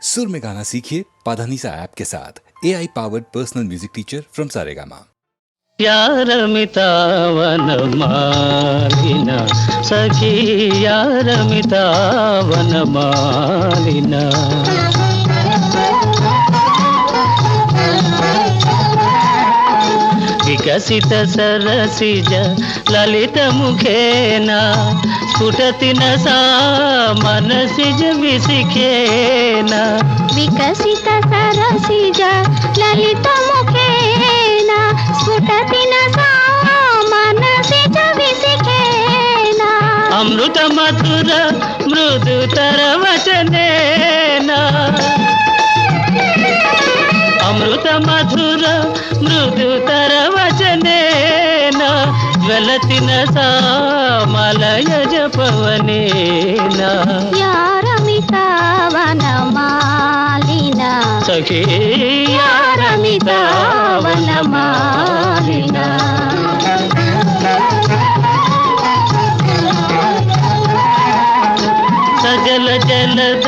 सुर में गाना सीखिए पाधानीसा ऐप के साथ AI powered personal music teacher from Saregama. यारमितावनमालिना सखी यारमितावनमालिना विकसित सरसिज ललित मुखेन स्फुटति न सा मनसिज विशिखेन विकसित सरसिज ललित मुखेन स्फुटति न सा मनसिज विशिखेन अमृत मधुर मृदुतर वचनेन अमृत मधुर मृदुतर वचनेन ज्वलति न सा मलयज पवनेन यारमितावनमालिना सखी यारमितावनमालिना सजल जलद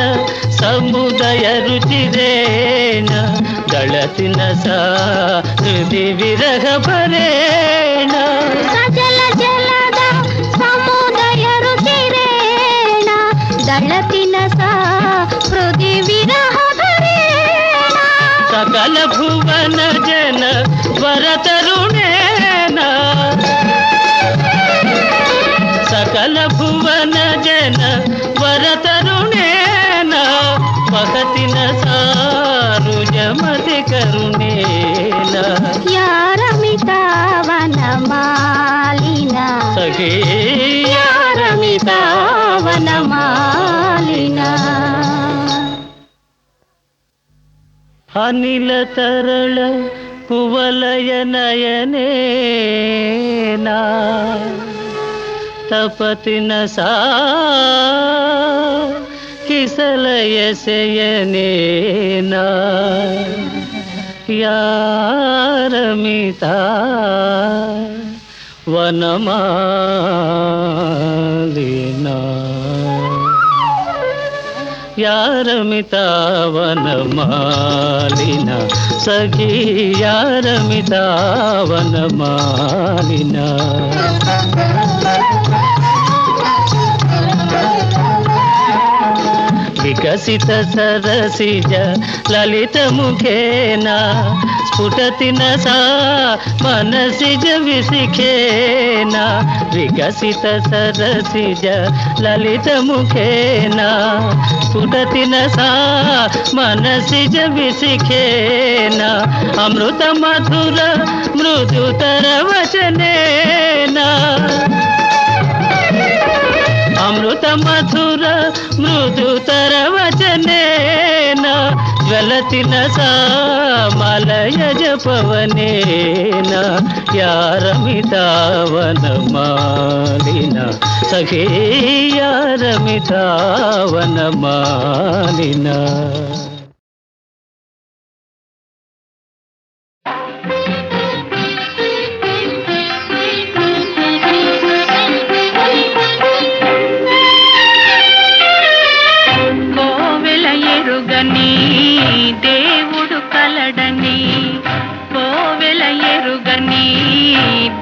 समुदय रुचिरेण दळति न सा हृदि विरह भरेण सजल जलद समुदय रुचिरेण दळति न सा हृदि विरह भरेण सकल भुवन जन वरतरुणेन सकल भुवन जन वरतरुणेन वहति न सा रुजमति करुणेन यारमितावनमालिना सखी यारमितावनमालिना अनिल तरल कुवलय नयनेना तपति न सा किसलय शयनेना यारमिता वनमालिना यारमिता वनमालिना सखी यारमिता वनमालिना विकसित सरसिज ललित मुखेन स्फुटति न सा मनसिज विशिखेन विकसित सरसिज ललित मुखेन स्फुटति न सा मनसिज विशिखेन अमृत मधुर मृदुतर वचनेन अमृत मधुर मृदुतर वचनेन ज्वलति न सा मलयज पवनेन यारमिता वनमालिना सखी यारमिता वनमालिना దేవుడు కలడని కోవెల ఎరుగని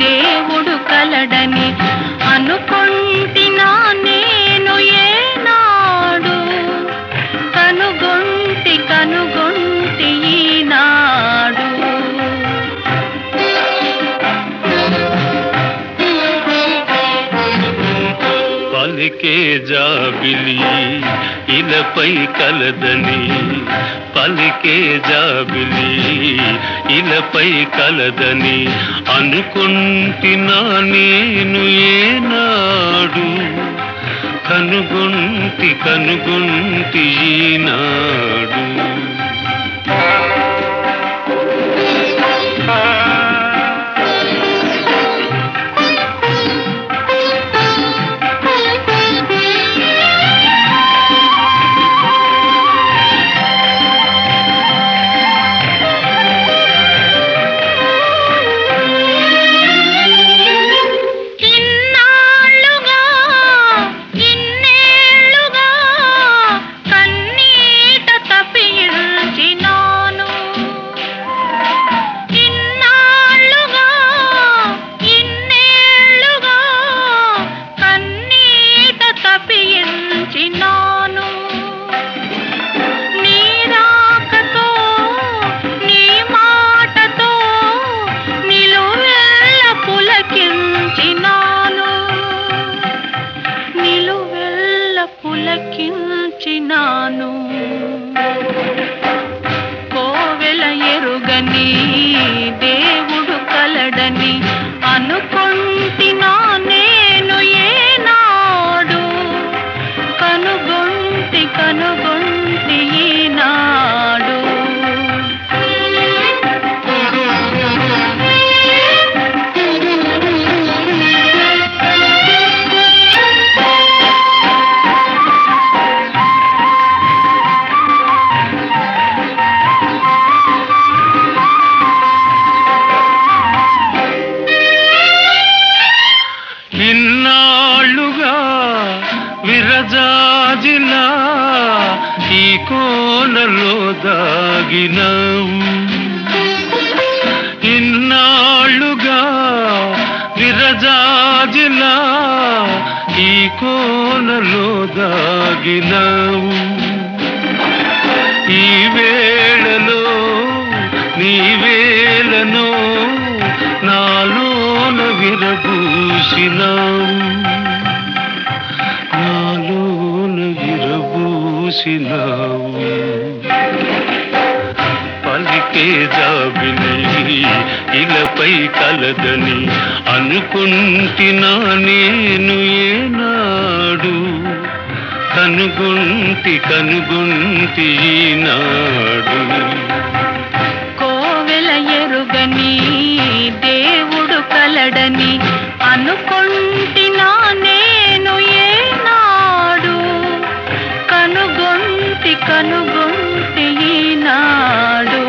దేవుడు కలడని అనుకొంటినా నేను ఏనాడు కనుగొంటి ఈనాడు పలికే జాబిలి ఇలపై కలదని పలికే జాబిలి ఇలపై కలదని అనుకుంటున్నా నేను ఏనాడు కనుగొంటి ఈనాడు కన్నీట తప్పి ఎరుగని దేవుడు కలడని అనుకొంటినా నేను ఏనాడు కనుగొంటి ఈనాడు. ఇన్నాళ్ళుగా విరజాజిలా ఈ కోనలో దాగినావు, ఇన్నాళ్ళుగా విరజాజిలా ఈ కోనలో దాగినావు. ఈ వేళలో నీ వేళనో నాలోన విరబూసినావు, నాలోన విరబూసినావు. పలికే జాబిలి ఇలపై కలదని అనుకుంటినా నేను ఏనాడు కనుగొంటి ఈనాడు. కోవెల ఎరుగని దేవుడు కలడని అనుకొంటినా నేను ఏనాడు కనుగొంటి ఈనాడు.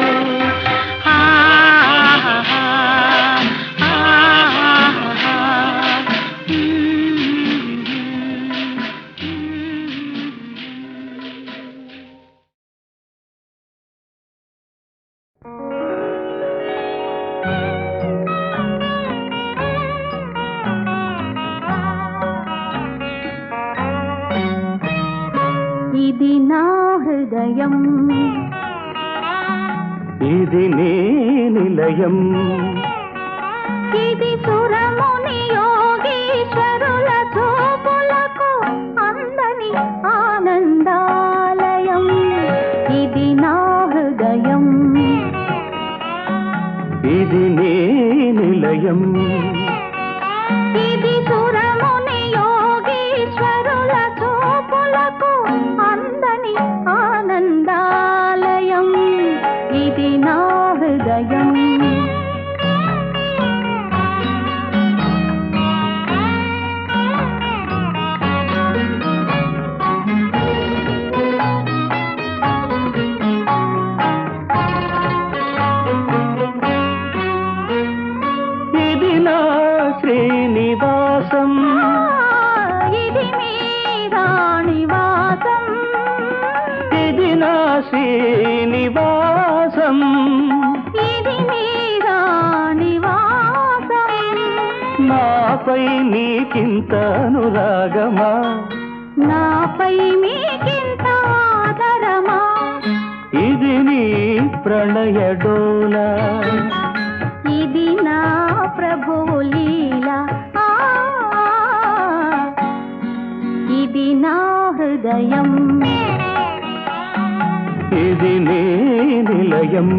ఇది నా హృదయం, ఇది నీ నిలయం, ఇది సురముని యోగీశ్వరుల చూపులకు అందని ఆనందాలయం. ఇది నా హృదయం, ఇది నీ నిలయం, ఇది సురముని యోగీశ్వరుల చూపులకు అందని ఆనందాలయం. ఇది నా హృదయం. ఇది నా శ్రీనివాసం, ఇది మీ రాణివాసం, ఇది నా శ్రీనివాసం, ఇది మీ రాణివాసం. నాపై నీకింత అనురాగమా, నాపై మీకింత ఆదరమా, ఇది నీ ప్రణయ డోలా, ఇది నా ప్రభువు లీలా. ఇది నా హృదయం, ఇది నీ నిలయం,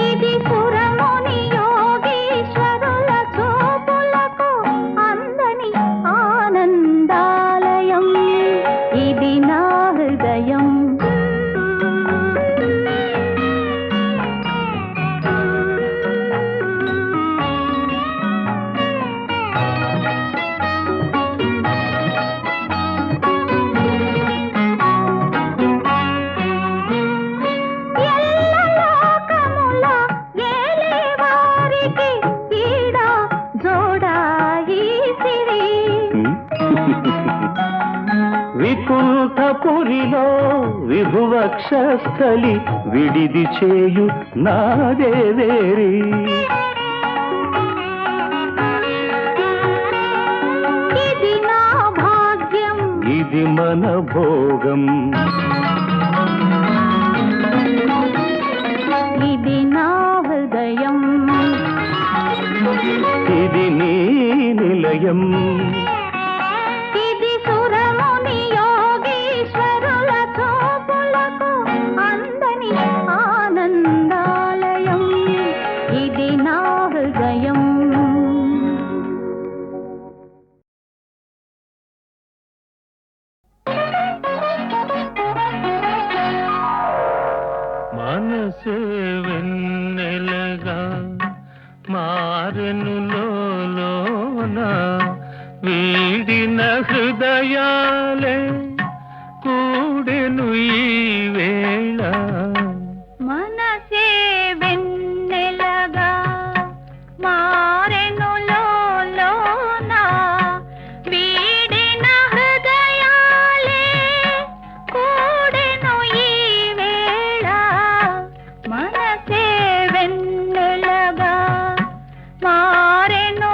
ఇది సురముని యోగీశ్వరుల చూపులకు అందని ఆనందాలయం. ఇది నా హృదయం. వికుంఠపురిలో విభువక్షస్థలి విడిది చేయు నాదేవేరి, ఇది నా భాగ్యం, ఇది మన భోగం, ఇది నా హృదయం, ఇది నీ నిలయం, ఇది సురముని యోగీశ్వరుల చూపులకు అందని ఆనందాలయం. మనసే వెన్నెలగా మారెను లోన వీడిన హృదయాలే కూడెను ఈ వేళ మనసే వెన్నెలగా మారెను లోన వీడిన హృదయాలే కూడెను ఈ వేళ మనసే వెన్నెలగా మారెను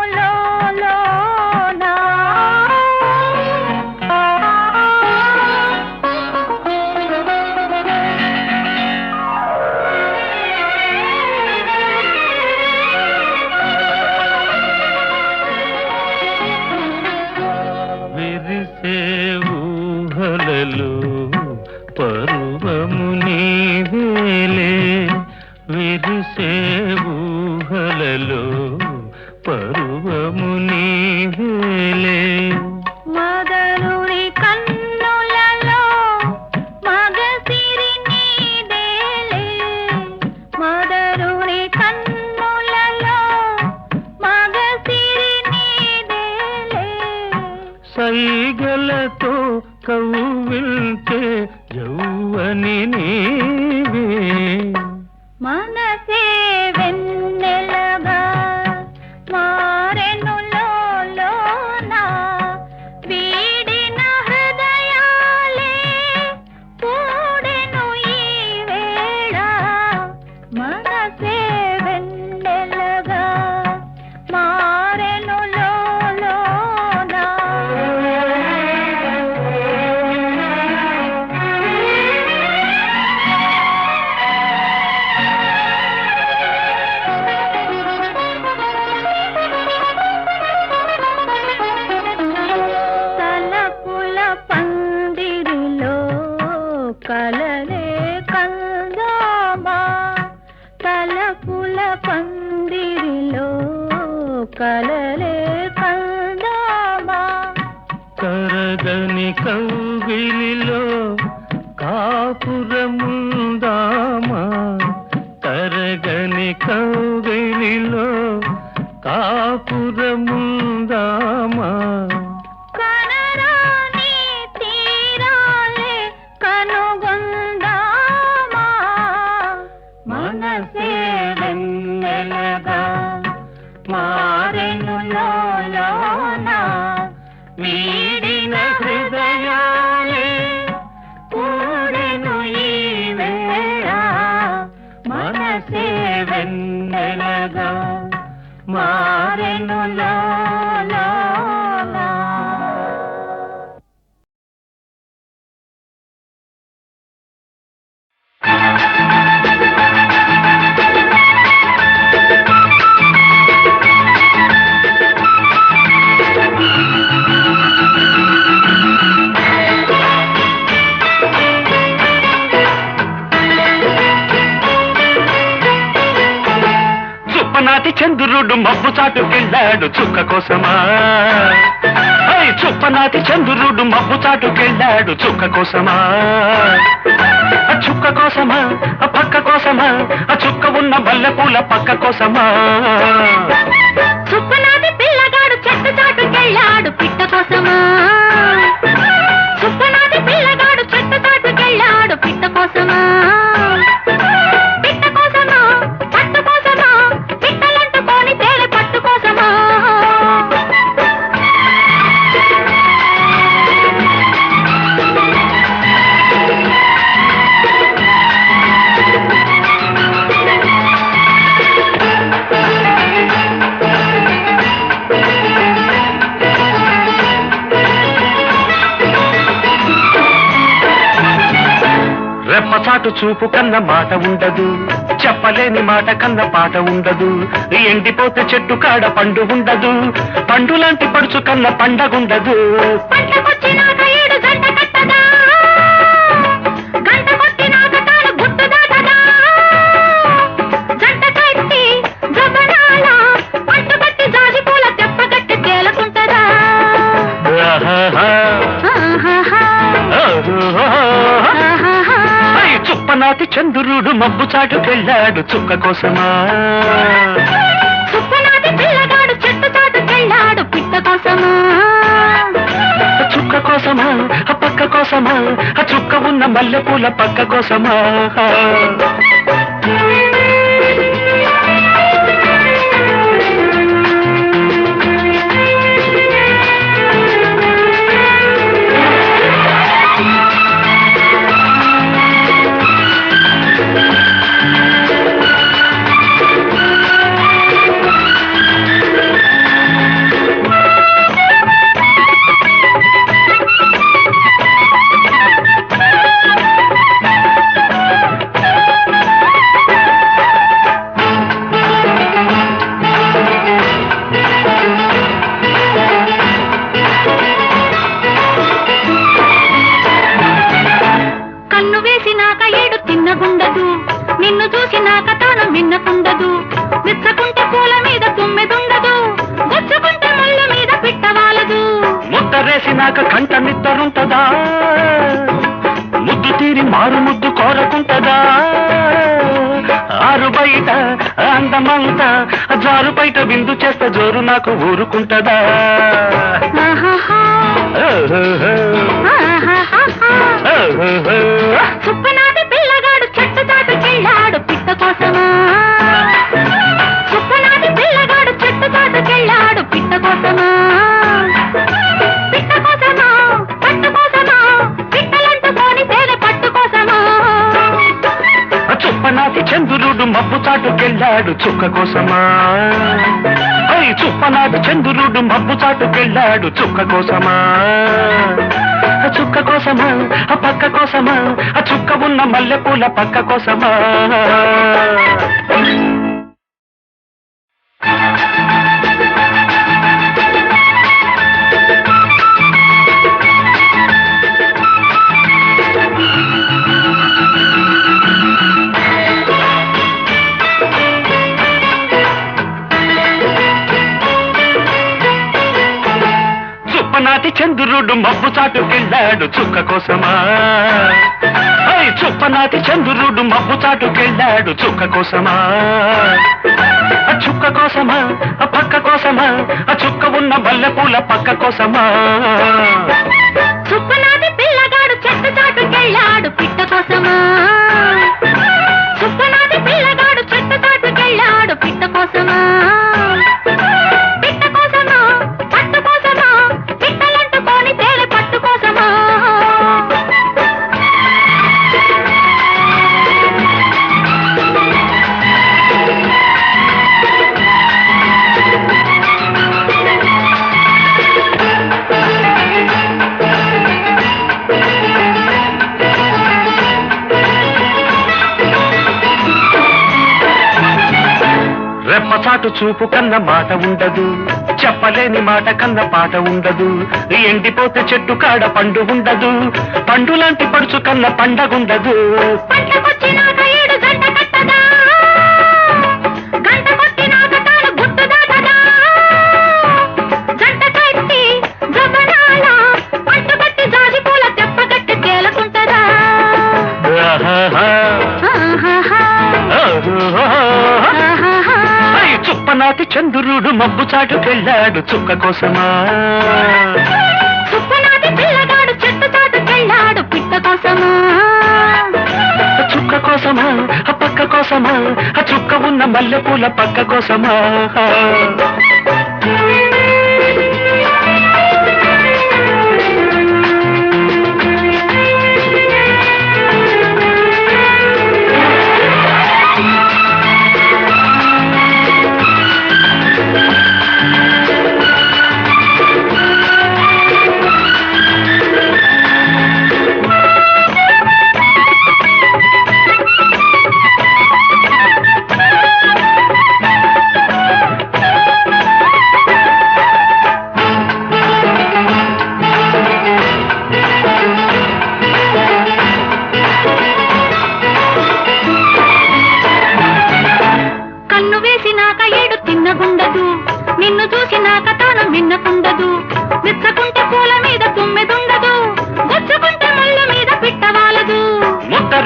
విరిసే ఊహలలో పర్వము నీవేలే విరిసే ఊహలలో పర్వము నీవేలే మదనుని కన్నులలో మగసిరి నీదేలే మదనుని కన్నులలో మగసిరి నీదేలే సైగలతో కవ్విల్తే యౌవని నీవే మనసే వెన్నెలగా మారెను లోన వీడిన హృదయాలే కూడెను ఈ వేళ మనసే వెన్నెలగా మారెను తలపుల పందిరిలో కలలే కందామా తలపుల పందిరిలో కలలే కందామా కరగని కౌగిలిలో కాపురముందామా కరగని కౌగిలిలో కాపురముందామా కనరాని తీరాలే కనుగొందామా మనసే వెన్నెలగా మారెను లోన వీడిన హృదయాలే కూడెను ఈ వేళ మనసే వెన్నెలగా మారెను లోన చుప్పనాటి చంద్రుడు మబ్బు చాటుకెళ్ళాడు చుక్క కోసమా చుప్పనాటి చంద్రుడు మబ్బు చాటుకెళ్ళాడు చుక్క కోసమా చుక్క కోసమా పక్క కోసమా చుక్క ఉన్న మల్లెపూల పక్క కోసమా సుప్పనాది పిల్లగాడు చెట్టు చాటుకెళ్ళాడు పిట్ట కోసమా సుప్పనాది పిల్లగాడు చెట్టు చాటుకెళ్ళాడు పిట్ట కోసమా పిట్ట కోసమా పట్టు కోసమా పిట్టలంటుకొని తేలె పట్టు కోసమా రెప్పచాటు చూపు కన్న మాట ఉండదు చెప్పలేని మాట కన్న పాట ఉండదు ఎండిపోతే చెట్టు కాడ పండు ఉండదు పండు లాంటి పడుచు కన్న పండగుండదు పంటకొచ్చినాక ఏడు జంట కట్టదా గంట కొట్టినాక తాను గుట్టు దాటదా జంట కట్టి జబనాల పంట కట్టి జాజి పూల తెప్ప కట్టి తేలుకుంటదా చుప్పనాతి చంద్రుడు మబ్బు చాటుకెళ్ళాడు చుక్క కోసమా చుప్పనాటి పిల్లగాడు చెట్టు చాటుకెళ్ళాడు పిట్ట కోసమా చుక్క కోసమా ఆ పక్క కోసమా ఆ చుక్క ఉన్న మల్లెపూల పక్క కోసమా కన్ను వేసినాక ఏడు తిన్నగుండదు నిన్ను చూసినాక తాను మిన్నకుండదు విచ్చకుంటే పూల మీద తుమ్మెదుండదు గుచ్చుకుంటే ముళ్ళ మీద పిట్టవాలదు ముద్దరేసినాక కంట నిద్దరుంటదా ముద్దు తీరి మారు ముద్దు కోరకుంటదా ఆరు బయట అందమంతా జారు బయట విందు చేస్తే జోరు నాకు ఊరుకుంటదా ఆహాహా, ఆహాహాహా. చుప్పనాటి పిల్లగాడు చెట్టు చాటుకెళ్ళాడు పిట్ట కోసమా చుప్పనాటి పిల్లగాడు చెట్టు చాటుకెళ్ళాడు పిట్ట కోసమా పిట్ట కోసమా పట్టు కోసమా పిట్టలంటుకొని తేనె పట్టు కోసమా చుప్పనాటి చంద్రుడు మబ్బు చాటుకెళ్ళాడు చుక్క కోసమా అయ్ చుప్పనాటి చంద్రుడు మబ్బు చాటుకెళ్ళాడు చుక్క కోసమా ఆ చుక్క కోసమా ఆ పక్క కోసమా ఆ చుక్క ఉన్న మల్లెపూల పక్క కోసమా చుప్పనాటి చంద్రుడు మబ్బు చాటుకెళ్ళాడు చుక్క కోసమా అయ్ చుప్పనాటి చంద్రుడు మబ్బు చాటుకెళ్ళాడు చుక్క కోసమా ఆ చుక్క కోసమా ఆ పక్క కోసమా ఆ చుక్క ఉన్న మల్లెపూల పక్క కోసమా చుప్పనాటి పిల్లగాడు చెట్టు చాటుకెళ్ళాడు పిట్ట కోసమా చుప్పనాటి పిల్లగాడు చెట్టు చాటుకెళ్ళాడు పిట్ట కోసమా పిట్ట కోసమా పట్టు కోసమా పిట్టలంటుకొని తేనె పట్టు కోసమా రెప్పచాటు చూపు కన్న మాట ఉండదు చెప్పలేని మాట కన్న పాట ఉండదు ఎండిపోతే చెట్టు కాడ పండు ఉండదు పండు లాంటి పడుచు కన్న పండగుండదు పంటకొచ్చినాక ఏడు జంట కట్టదా గంట కొట్టినాక తాను గుట్టు దాటదా జంట కట్టి జబనాల పంట కట్టి జాజి పూల తెప్ప కట్టి తేలకుంటదా ఆహాహా. ఆహాహా, ఆహాహా. అయ్ చుప్పనాటి చంద్రుడు మబ్బు చాటుకెళ్ళాడు చుక్క కోసమా చుప్పనాటి పిల్లగాడు చెట్టు చాటుకెళ్ళాడు పిట్ట కోసమా ఆ చుక్క కోసమా ఆ పక్క కోసమా ఆ చుక్క ఉన్న మల్లెపూల పక్క కోసమా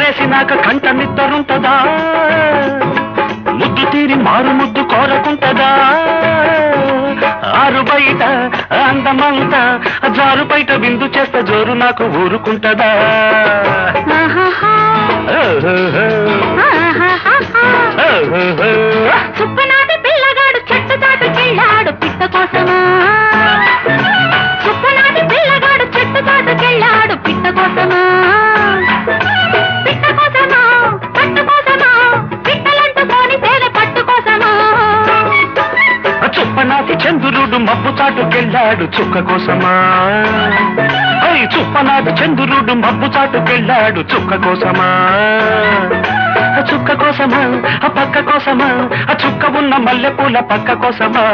నిద్రేసినాక కంట నిద్రుంటదా ముద్దు తీరి మారు ముద్దు కోరకుంటదా ఆరు బయట అందమంతా జారు బయట విందు చేస్తే జోరు నాకు ఊరుకుంటదా సుప్పనాది పిల్లగాడు చెట్టు చాటుకెళ్ళాడు పిట్ట కోసమా సుప్పనాది పిల్లగాడు చెట్టు చాటుకెళ్ళాడు పిట్ట కోసమా పిట్ట కోసమా పట్టు కోసమా పిట్టలంటుకొని తేనె పట్టు కోసమా చుప్పనాటి చంద్రుడు మబ్బు చాటుకెళ్ళాడు చుక్క కోసమా చుప్పనాటి చంద్రుడు మబ్బు చాటుకెళ్ళాడు చుక్క కోసమా చుక్క కోసమా ఆ పక్క కోసమా ఆ చుక్క ఉన్న మల్లెపూల పక్క కోసమా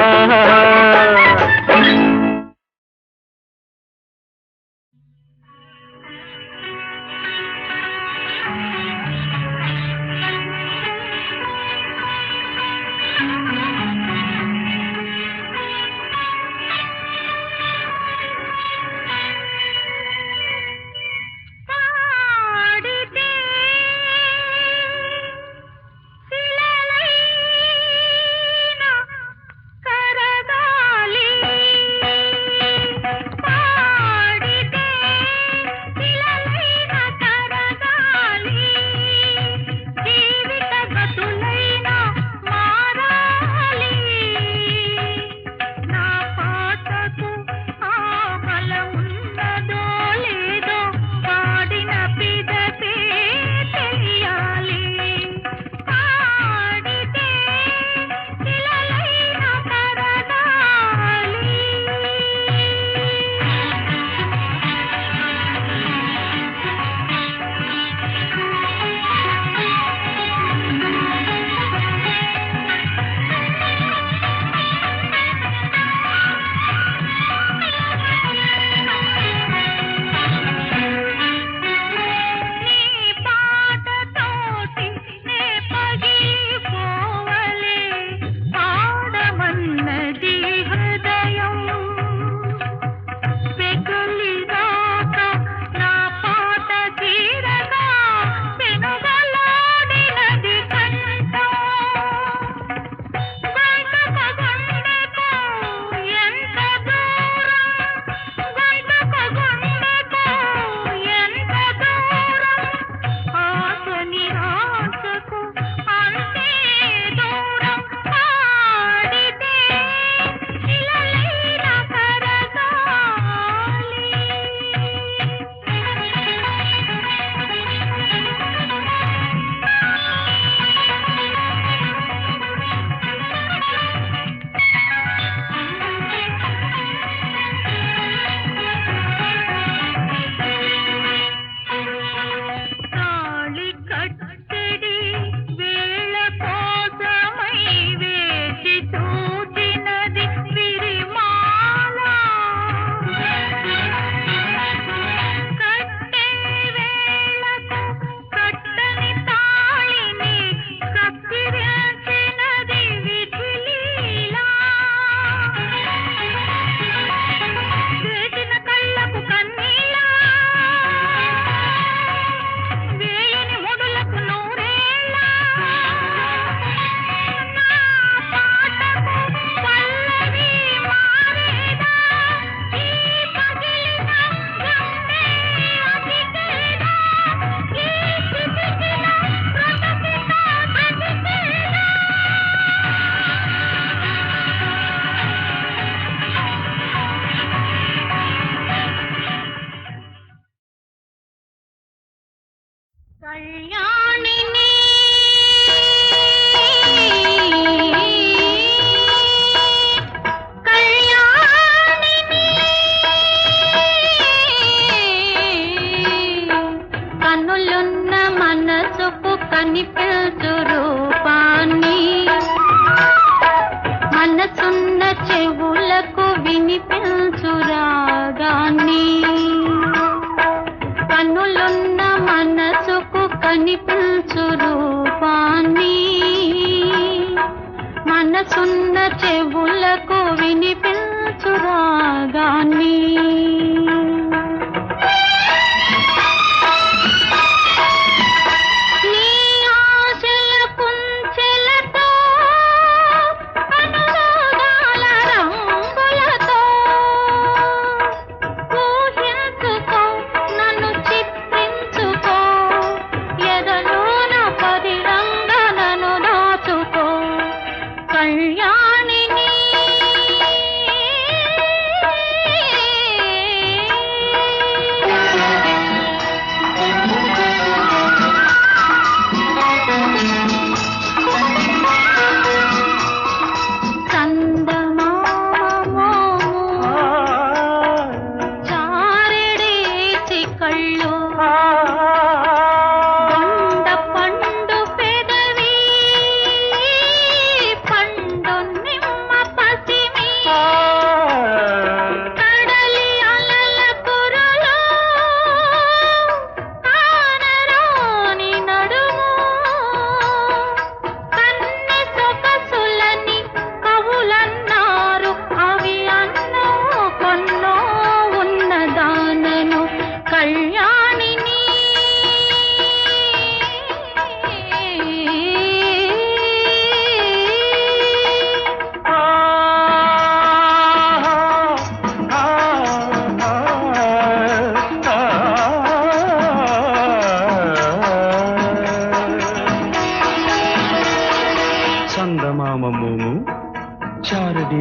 మనసున్న చెవులకు వినిపించు రాగాన్ని.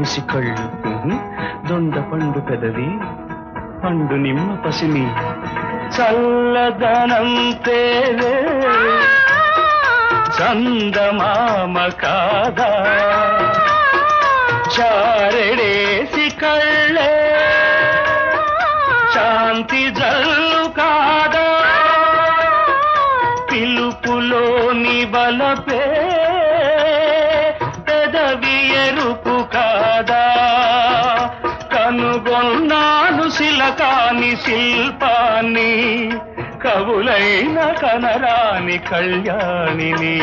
చారడేసి కళ్ళు దొండ పండు పెదవి పండు నిమ్మ పసిమి చల్లదనం తేరే చందమామ కాదా చారడేసి కళ్ళే శాంతి జల్లు కాదా పిలుపులోని బలపే పెదవి ఎరుపు కాదా కనుగొన్నాను శిలకాని శిల్పాన్ని కవులైన కనరాని కళ్యాణిని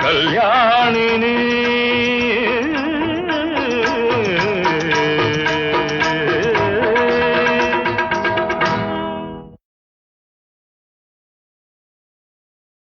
కళ్యాణిని